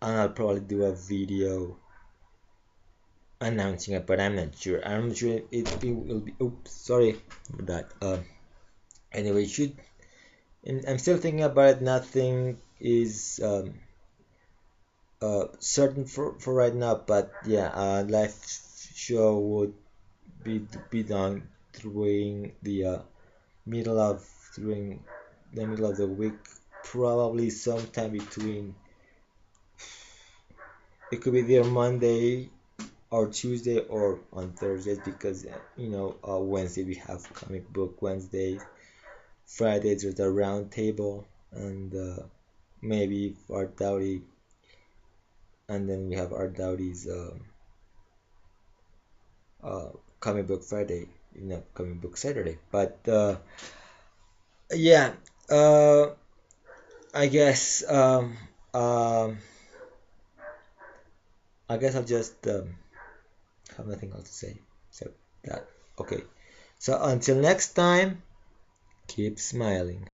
I'll probably do a video announcing it, but I'm not sure. I'm not sure it will be. Oops, sorry for that. Anyway, it should. And I'm still thinking about it. Nothing is certain for right now, but yeah, live show would be done during the during the middle of the week, probably sometime between. It could be there Monday or Tuesday or on Thursdays, because Wednesday we have comic book Wednesday. Fridays there's a round table, and maybe Art Dowdy, and then we have Art Dowdy's uh, comic book Friday, comic book Saturday. But yeah, uh, I guess I guess I'll just have nothing else to say except that. Okay, so until next time, keep smiling.